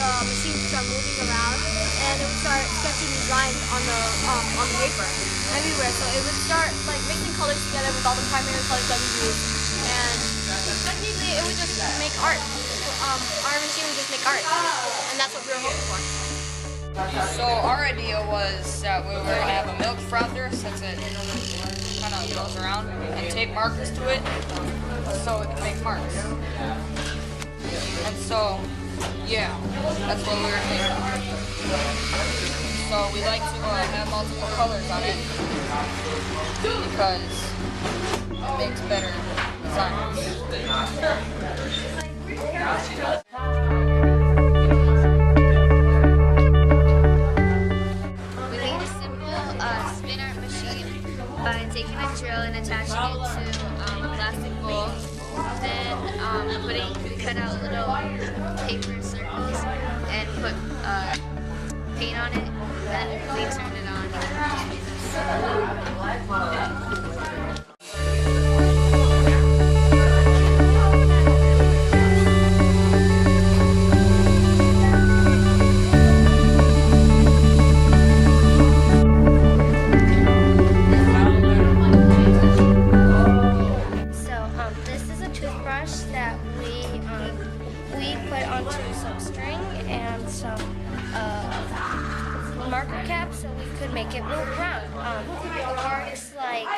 the machine would start moving around, and it would start sketching these lines on the paper everywhere. So it would start like mixing colors together with all the primary colors that we use, and technically it would just make art. Our machine would just make art, and that's what we were hoping for. So our idea was that we were going to have a milk frother, since it kind of goes around, and tape markers to it so it can make marks. And so, yeah, that's what we were thinking. So we like to have multiple colors on it because it makes better designs. By taking a drill and attaching it to a plastic bowl, then we cut out little paper circles and put paint on it, then we turn it on. That we put onto some string and some marker caps so we could make it move around. The part is like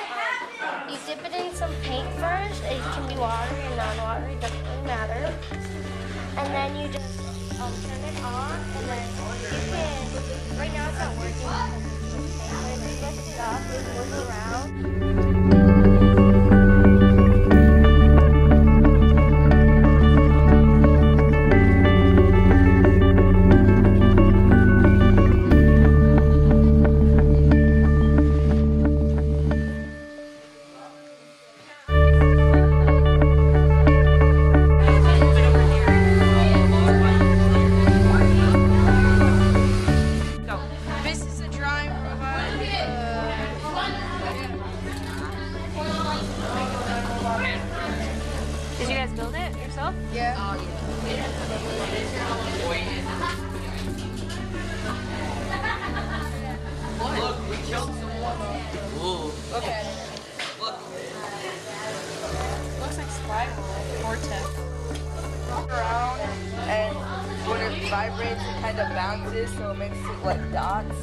you dip it in some paint first. It can be watery and non-watery, doesn't really matter. And then you just turn it on, and then you can. Right now it's not working. But if you lift it up, it moves around. Did you guys build it yourself? Yeah. Look, we killed someone. Look at it. Look. Looks like spiral or tip. Walk around, and when it vibrates, it kind of bounces, so it makes it like dots.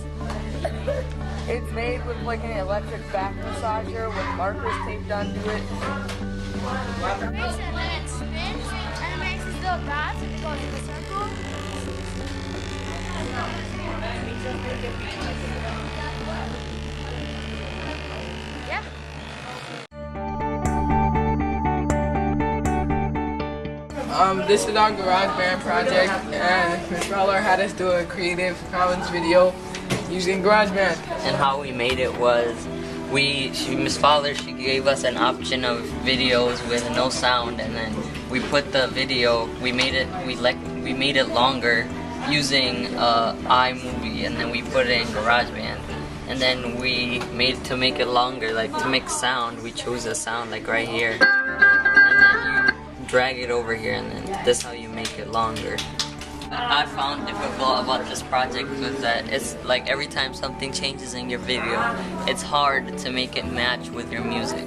It's made with like an electric back massager with markers taped onto it. And then it spins and it makes these little dots and it goes in a circle. Yeah. This is our garage band project, and Ms. Fowler had us do a Creative Commons video using GarageBand. And how we made it was, Miss Fowler, she gave us an option of videos with no sound, and then we put the video, we made it longer using iMovie, and then we put it in GarageBand. And then to make it longer, like to make sound, we chose a sound like right here. And then you drag it over here, and then this is how you make it longer. I found difficult about this project was that it's like every time something changes in your video, it's hard to make it match with your music.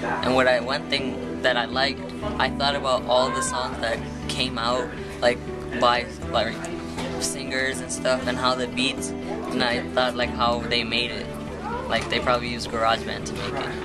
And one thing that I liked, I thought about all the songs that came out like by singers and stuff, and how the beats, and I thought like how they made it. Like they probably used GarageBand to make it.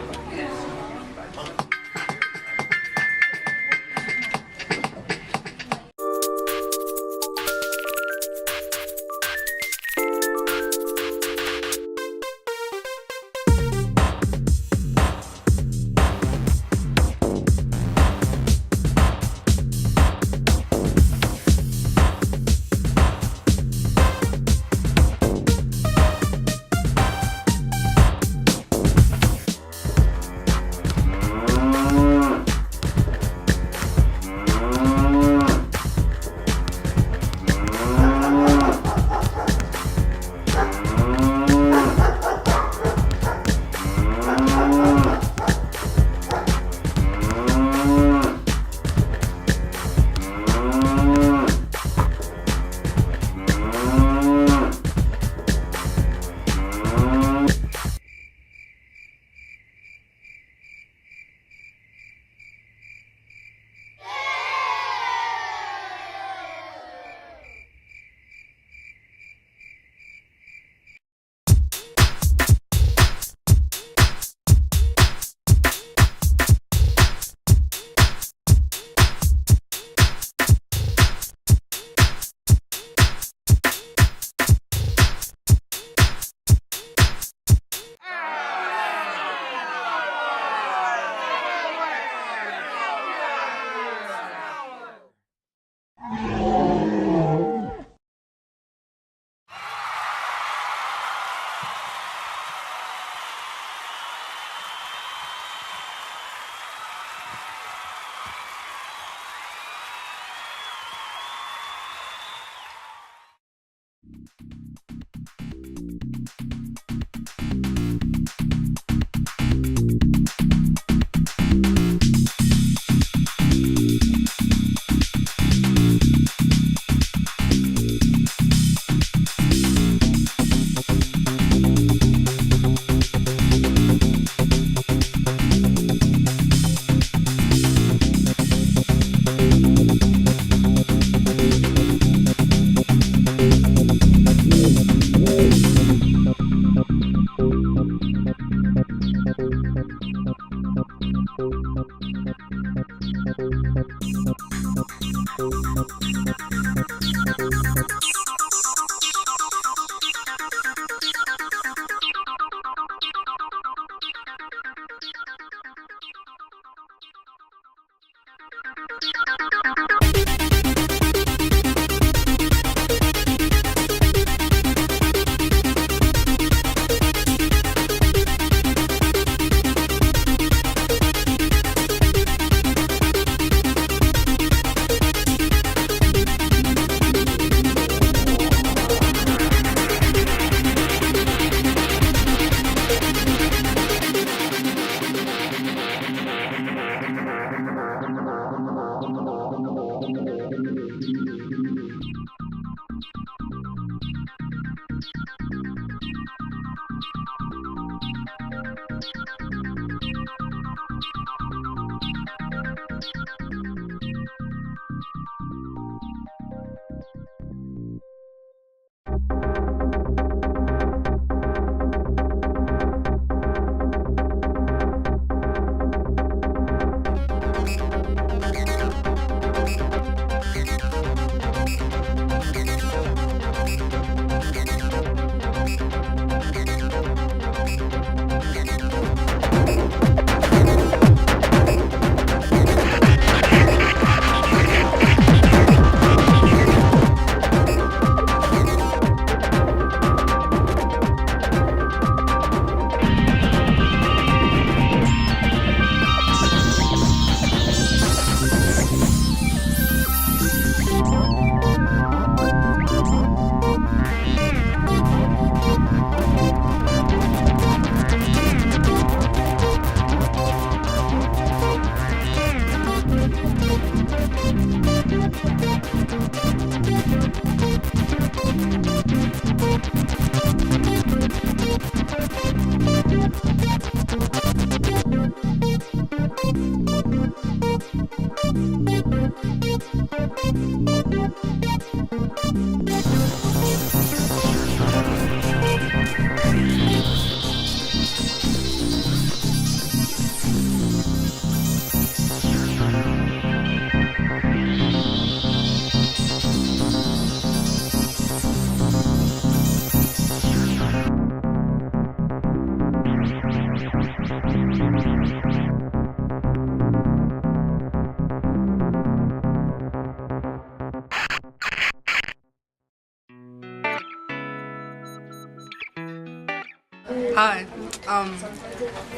Hi.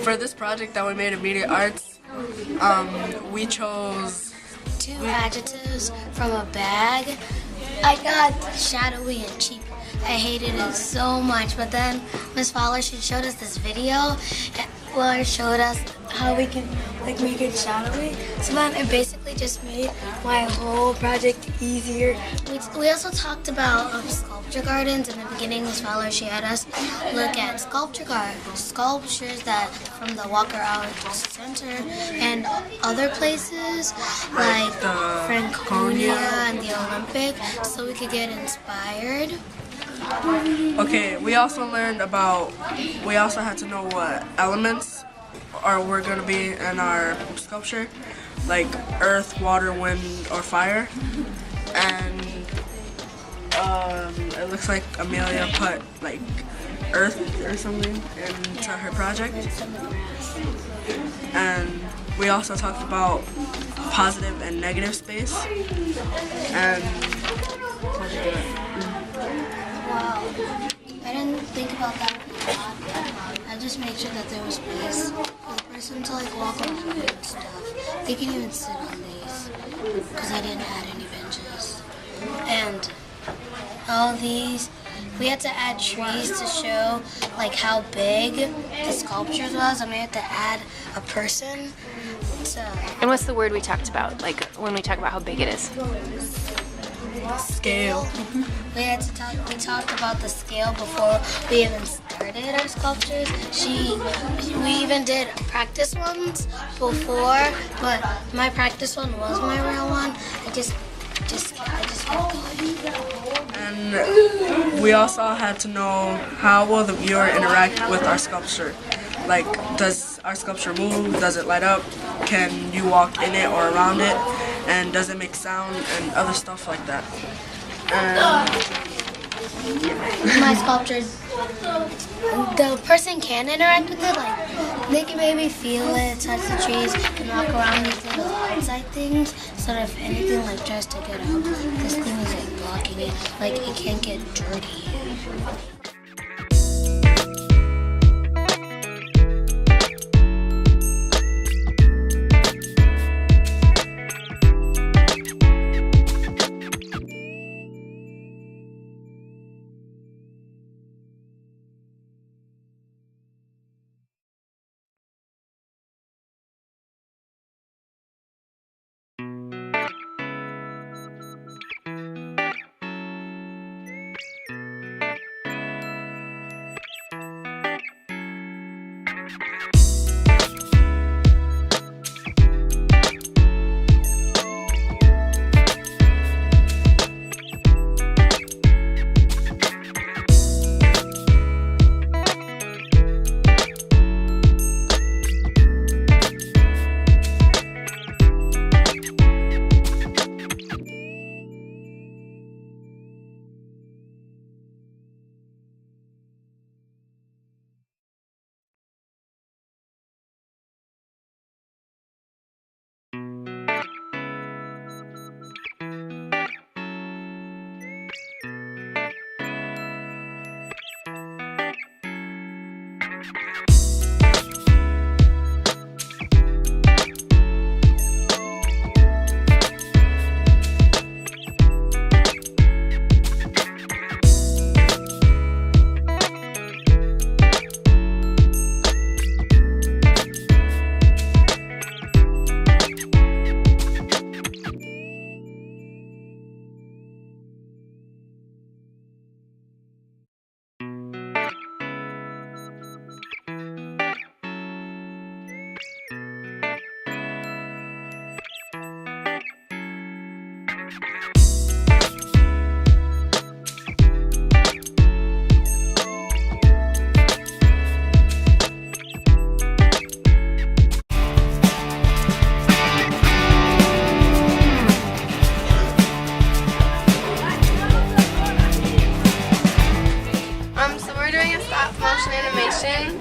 For this project that we made at Media Arts, we chose 2 adjectives from a bag. I got shadowy and cheap. I hated it so much, but then Miss Fowler, she showed us this video. Well, it showed us how we can make it shadowy. So then it basically just made my whole project easier. We also talked about sculpture gardens. In the beginning, Miss Fowler, she had us look at sculptures that from the Walker Out Center and other places like Franconia and the Olympic, so we could get inspired. Okay, we also had to know what elements were going to be in our sculpture, like earth, water, wind, or fire. And it looks like Amelia put like earth or something into her project. And we also talked about positive and negative space. And Wow, I didn't think about that a lot. I just made sure that there was space for the person to like walk around and stuff. They can even sit on these because I didn't add any benches. And all these we had to add trees to show like how big the sculptures was, and we had to add a person. And what's the word we talked about? Like when we talk about how big it is? Scale. We talked about the scale before we even started our sculptures. We even did practice ones before, but my practice one was my real one. I just kept going. And we also had to know how will the viewer interact with our sculpture. Like, does our sculpture move? Does it light up? Can you walk in it or around it? And does it make sound and other stuff like that? My sculptures, the person can interact with it, like they can maybe feel it, touch the trees, and walk around these little outside things, so that if anything like tries to get out, this thing is like blocking it, like it can't get dirty.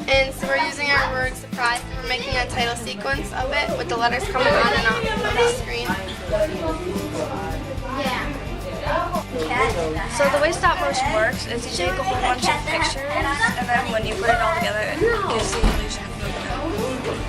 And so we're using our word surprise and we're making a title sequence of it with the letters coming on and off of the screen. So the way stop motion works is you take a whole bunch of pictures and then when you put it all together it gives the illusion of movement.